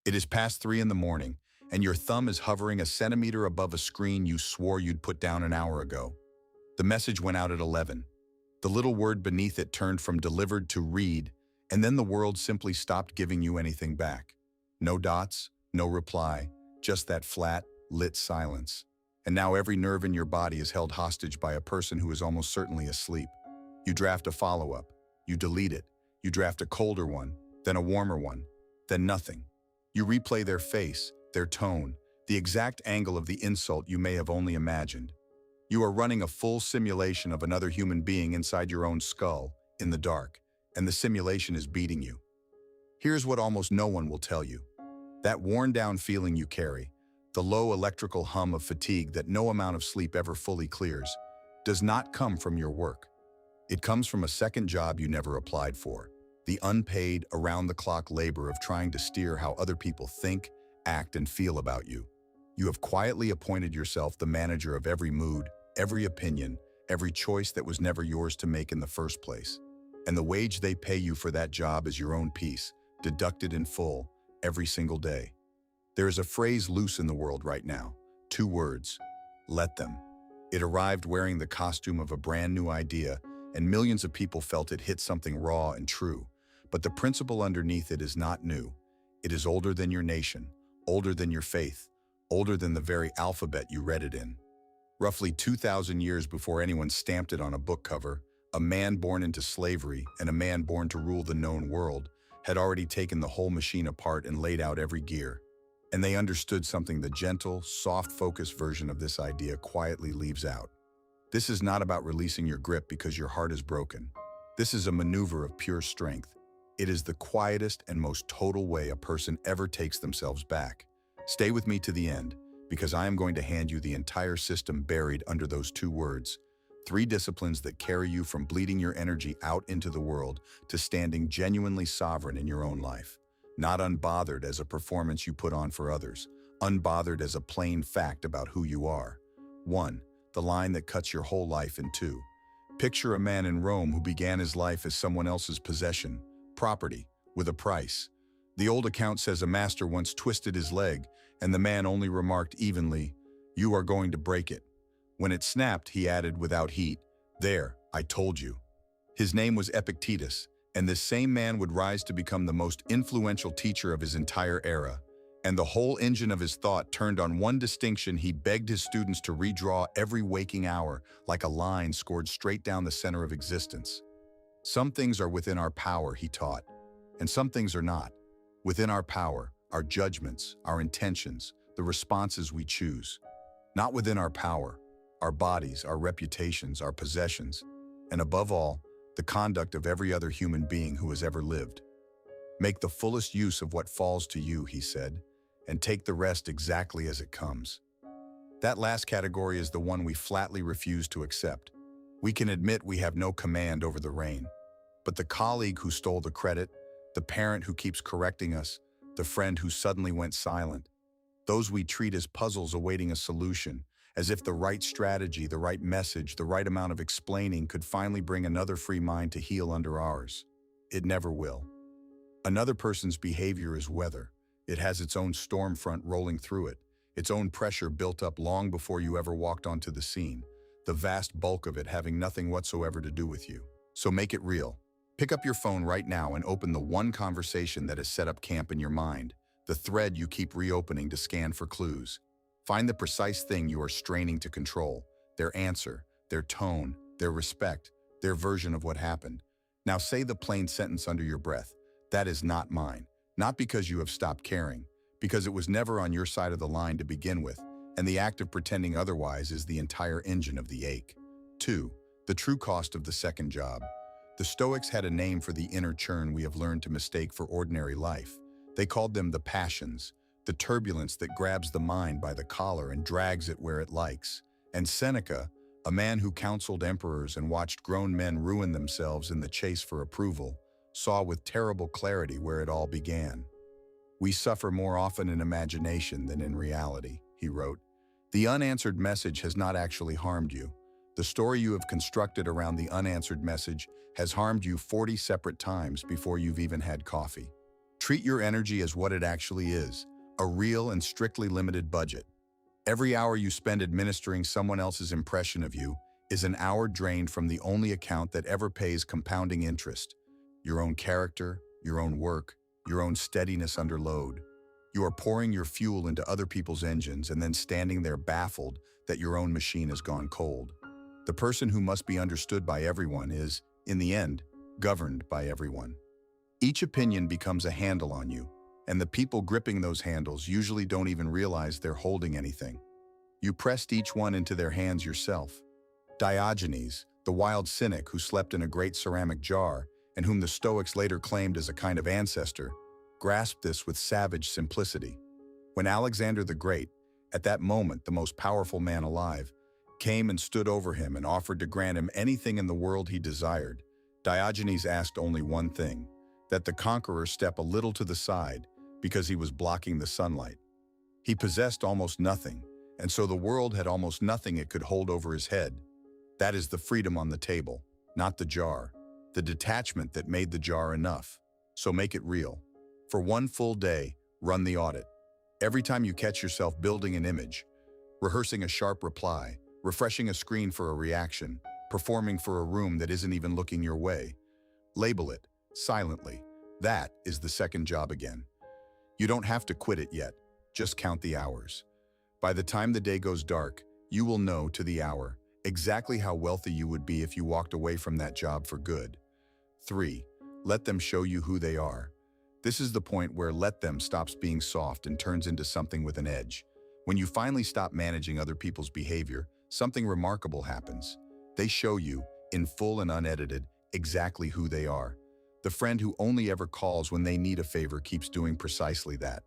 It is past 3 in the morning, and your thumb is hovering a centimeter above a screen you swore you'd put down an hour ago. The message went out at 11. The little word beneath it turned from delivered to read, and then the world simply stopped giving you anything back. No dots, no reply, just that flat, lit silence. And now every nerve in your body is held hostage by a person who is almost certainly asleep. You draft a follow-up. You delete it. You draft a colder one, then a warmer one, then nothing. You replay their face, their tone, the exact angle of the insult you may have only imagined. You are running a full simulation of another human being inside your own skull, in the dark, and the simulation is beating you. Here's what almost no one will tell you. That worn-down feeling you carry, the low electrical hum of fatigue that no amount of sleep ever fully clears, does not come from your work. It comes from a second job you never applied for, the unpaid, around-the-clock labor of trying to steer how other people think, act, and feel about you. You have quietly appointed yourself the manager of every mood, every opinion, every choice that was never yours to make in the first place. And the wage they pay you for that job is your own piece, deducted in full, every single day. There is a phrase loose in the world right now. 2 words. Let them. It arrived wearing the costume of a brand new idea, and millions of people felt it hit something raw and true. But the principle underneath it is not new. It is older than your nation, older than your faith, older than the very alphabet you read it in. Roughly 2,000 years before anyone stamped it on a book cover, a man born into slavery and a man born to rule the known world had already taken the whole machine apart and laid out every gear. And they understood something the gentle, soft-focused version of this idea quietly leaves out. This is not about releasing your grip because your heart is broken. This is a maneuver of pure strength. It is the quietest and most total way a person ever takes themselves back. Stay with me to the end, because I am going to hand you the entire system buried under those 2 words. 3 disciplines that carry you from bleeding your energy out into the world to standing genuinely sovereign in your own life. Not unbothered as a performance you put on for others, unbothered as a plain fact about who you are. 1. The line that cuts your whole life in 2. Picture a man in Rome who began his life as someone else's possession, property, with a price. The old account says a master once twisted his leg, and the man only remarked evenly, "You are going to break it." When it snapped, he added without heat, "There, I told you." His name was Epictetus, and this same man would rise to become the most influential teacher of his entire era. And the whole engine of his thought turned on one distinction. He begged his students to redraw every waking hour like a line scored straight down the center of existence. Some things are within our power, he taught, and some things are not. Within our power, our judgments, our intentions, the responses we choose. Not within our power, our bodies, our reputations, our possessions, and above all, the conduct of every other human being who has ever lived. Make the fullest use of what falls to you, he said, and take the rest exactly as it comes. That last category is the one we flatly refuse to accept. We can admit we have no command over the rain, but the colleague who stole the credit, the parent who keeps correcting us, the friend who suddenly went silent, those we treat as puzzles awaiting a solution, as if the right strategy, the right message, the right amount of explaining could finally bring another free mind to heal under ours. It never will. Another person's behavior is weather. It has its own storm front rolling through it, its own pressure built up long before you ever walked onto the scene, the vast bulk of it having nothing whatsoever to do with you. So make it real. Pick up your phone right now and open the one conversation that has set up camp in your mind, the thread you keep reopening to scan for clues. Find the precise thing you are straining to control, their answer, their tone, their respect, their version of what happened. Now say the plain sentence under your breath, "That is not mine." Not because you have stopped caring, because it was never on your side of the line to begin with, and the act of pretending otherwise is the entire engine of the ache. 2. The true cost of the second job. The Stoics had a name for the inner churn we have learned to mistake for ordinary life. They called them the passions, the turbulence that grabs the mind by the collar and drags it where it likes. And Seneca, a man who counseled emperors and watched grown men ruin themselves in the chase for approval, saw with terrible clarity where it all began. "We suffer more often in imagination than in reality," he wrote. "The unanswered message has not actually harmed you. The story you have constructed around the unanswered message has harmed you 40 separate times before you've even had coffee." Treat your energy as what it actually is, a real and strictly limited budget. Every hour you spend administering someone else's impression of you is an hour drained from the only account that ever pays compounding interest: your own character, your own work, your own steadiness under load. You are pouring your fuel into other people's engines and then standing there baffled that your own machine has gone cold. The person who must be understood by everyone is, in the end, governed by everyone. Each opinion becomes a handle on you, and the people gripping those handles usually don't even realize they're holding anything. You pressed each one into their hands yourself. Diogenes, the wild cynic who slept in a great ceramic jar and whom the Stoics later claimed as a kind of ancestor, grasped this with savage simplicity. When Alexander the Great, at that moment the most powerful man alive, came and stood over him and offered to grant him anything in the world he desired, Diogenes asked only one thing: that the conqueror step a little to the side because he was blocking the sunlight. He possessed almost nothing, and so the world had almost nothing it could hold over his head. That is the freedom on the table, not the jar, the detachment that made the jar enough. So make it real. For one full day, run the audit. Every time you catch yourself building an image, rehearsing a sharp reply, refreshing a screen for a reaction, performing for a room that isn't even looking your way, label it, silently. That is the second job again. You don't have to quit it yet, just count the hours. By the time the day goes dark, you will know to the hour exactly how wealthy you would be if you walked away from that job for good. 3. Let them show you who they are. This is the point where let them stops being soft and turns into something with an edge. When you finally stop managing other people's behavior, something remarkable happens. They show you, in full and unedited, exactly who they are. The friend who only ever calls when they need a favor keeps doing precisely that.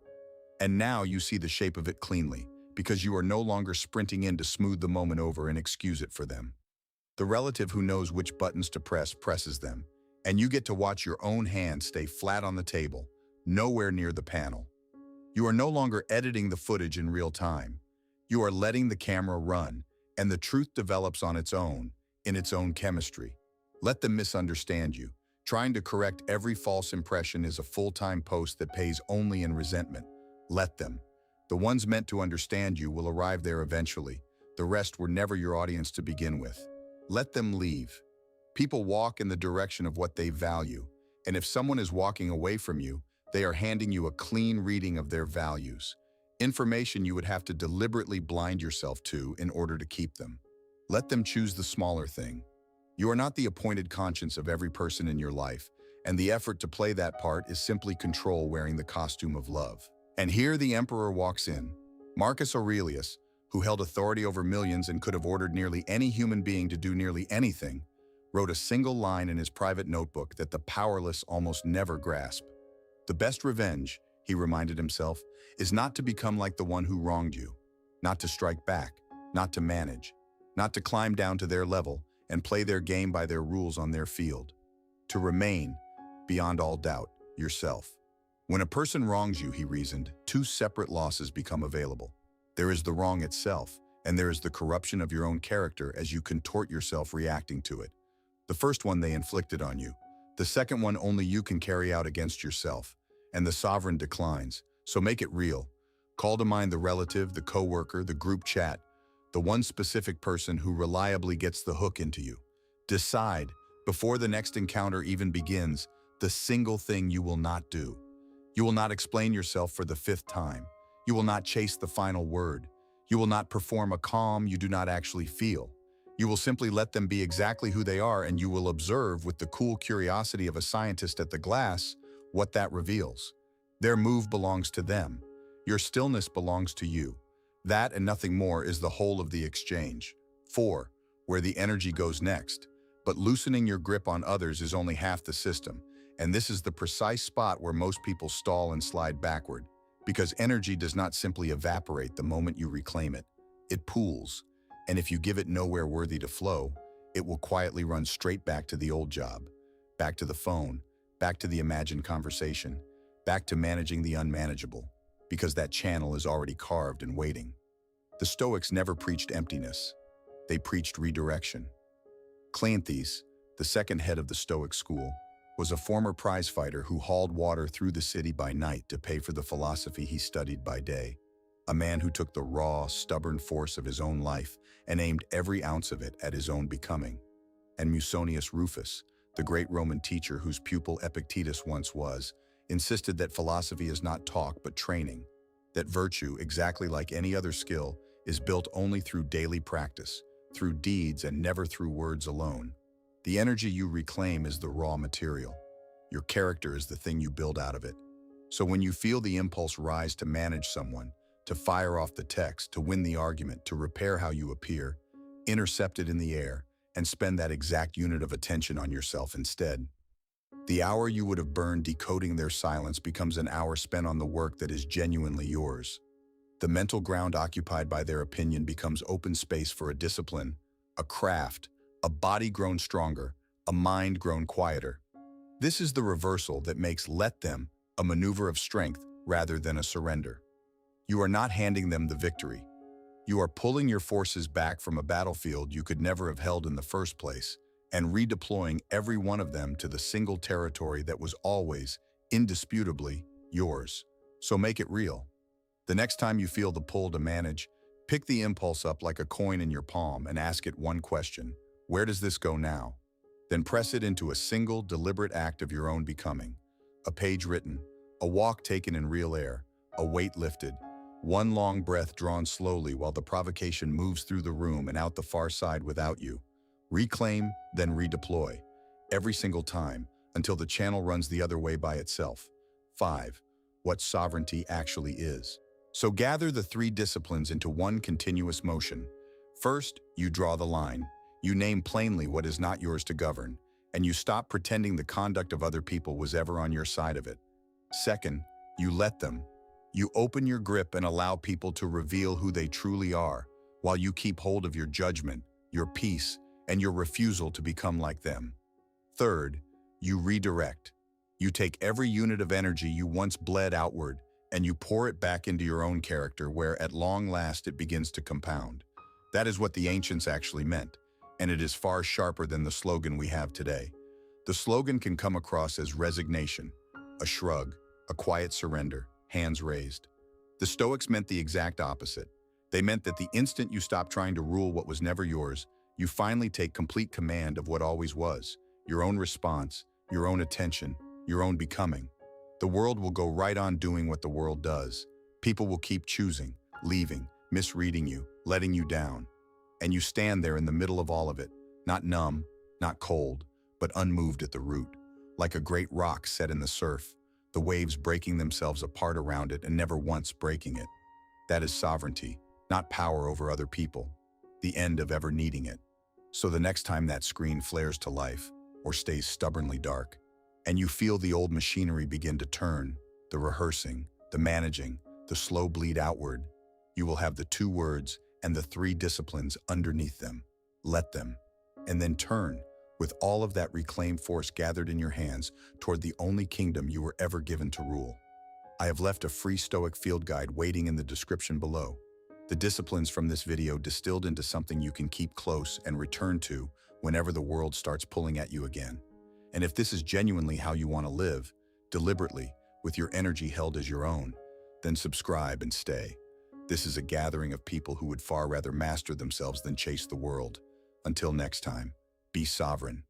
And now you see the shape of it cleanly, because you are no longer sprinting in to smooth the moment over and excuse it for them. The relative who knows which buttons to press presses them, and you get to watch your own hand stay flat on the table, nowhere near the panel. You are no longer editing the footage in real time. You are letting the camera run, and the truth develops on its own, in its own chemistry. Let them misunderstand you. Trying to correct every false impression is a full-time post that pays only in resentment. Let them. The ones meant to understand you will arrive there eventually. The rest were never your audience to begin with. Let them leave. People walk in the direction of what they value, and if someone is walking away from you, they are handing you a clean reading of their values, information you would have to deliberately blind yourself to in order to keep them. Let them choose the smaller thing. You are not the appointed conscience of every person in your life, and the effort to play that part is simply control wearing the costume of love. And here the emperor walks in. Marcus Aurelius, who held authority over millions and could have ordered nearly any human being to do nearly anything, wrote a single line in his private notebook that the powerless almost never grasp. The best revenge, he reminded himself, is not to become like the one who wronged you, not to strike back, not to manage, not to climb down to their level and play their game by their rules on their field. To remain, beyond all doubt, yourself. When a person wrongs you, he reasoned, two separate losses become available. There is the wrong itself, and there is the corruption of your own character as you contort yourself reacting to it. The first one they inflicted on you. The second one only you can carry out against yourself, and the sovereign declines, so make it real. Call to mind the relative, the coworker, the group chat, the one specific person who reliably gets the hook into you. Decide, before the next encounter even begins, the single thing you will not do. You will not explain yourself for the 5th time. You will not chase the final word. You will not perform a calm you do not actually feel. You will simply let them be exactly who they are, and you will observe with the cool curiosity of a scientist at the glass what that reveals. Their move belongs to them. Your stillness belongs to you. That and nothing more is the whole of the exchange. 4. Where the energy goes next. But loosening your grip on others is only half the system, and this is the precise spot where most people stall and slide backward, because energy does not simply evaporate the moment you reclaim it. It pools, and if you give it nowhere worthy to flow, it will quietly run straight back to the old job, back to the phone, back to the imagined conversation, back to managing the unmanageable, because that channel is already carved and waiting. The Stoics never preached emptiness. They preached redirection. Cleanthes, the second head of the Stoic school, was a former prizefighter who hauled water through the city by night to pay for the philosophy he studied by day. A man who took the raw, stubborn force of his own life and aimed every ounce of it at his own becoming. And Musonius Rufus, the great Roman teacher whose pupil Epictetus once was, insisted that philosophy is not talk but training, that virtue, exactly like any other skill, is built only through daily practice, through deeds and never through words alone. The energy you reclaim is the raw material. Your character is the thing you build out of it. So when you feel the impulse rise to manage someone, to fire off the text, to win the argument, to repair how you appear, intercept it in the air, and spend that exact unit of attention on yourself instead. The hour you would have burned decoding their silence becomes an hour spent on the work that is genuinely yours. The mental ground occupied by their opinion becomes open space for a discipline, a craft, a body grown stronger, a mind grown quieter. This is the reversal that makes "let them" a maneuver of strength rather than a surrender. You are not handing them the victory. You are pulling your forces back from a battlefield you could never have held in the first place and redeploying every one of them to the single territory that was always, indisputably, yours. So make it real. The next time you feel the pull to manage, pick the impulse up like a coin in your palm and ask it one question: where does this go now? Then press it into a single, deliberate act of your own becoming. A page written, a walk taken in real air, a weight lifted, one long breath drawn slowly while the provocation moves through the room and out the far side without you. Reclaim, then redeploy, every single time, until the channel runs the other way by itself. 5. What sovereignty actually is. So gather the three disciplines into one continuous motion. First, you draw the line. You name plainly what is not yours to govern, and you stop pretending the conduct of other people was ever on your side of it. Second, you let them. You open your grip and allow people to reveal who they truly are, while you keep hold of your judgment, your peace, and your refusal to become like them. Third, you redirect. You take every unit of energy you once bled outward, and you pour it back into your own character where at long last it begins to compound. That is what the ancients actually meant, and it is far sharper than the slogan we have today. The slogan can come across as resignation, a shrug, a quiet surrender, hands raised. The Stoics meant the exact opposite. They meant that the instant you stop trying to rule what was never yours, you finally take complete command of what always was, your own response, your own attention, your own becoming. The world will go right on doing what the world does. People will keep choosing, leaving, misreading you, letting you down. And you stand there in the middle of all of it, not numb, not cold, but unmoved at the root, like a great rock set in the surf, the waves breaking themselves apart around it and never once breaking it. That is sovereignty, not power over other people, the end of ever needing it. So the next time that screen flares to life, or stays stubbornly dark, and you feel the old machinery begin to turn, the rehearsing, the managing, the slow bleed outward, you will have the two words and the three disciplines underneath them. Let them. And then turn, with all of that reclaimed force gathered in your hands, toward the only kingdom you were ever given to rule. I have left a free Stoic Field guide waiting in the description below. The disciplines from this video distilled into something you can keep close and return to whenever the world starts pulling at you again. And if this is genuinely how you want to live, deliberately, with your energy held as your own, then subscribe and stay. This is a gathering of people who would far rather master themselves than chase the world. Until next time, be sovereign.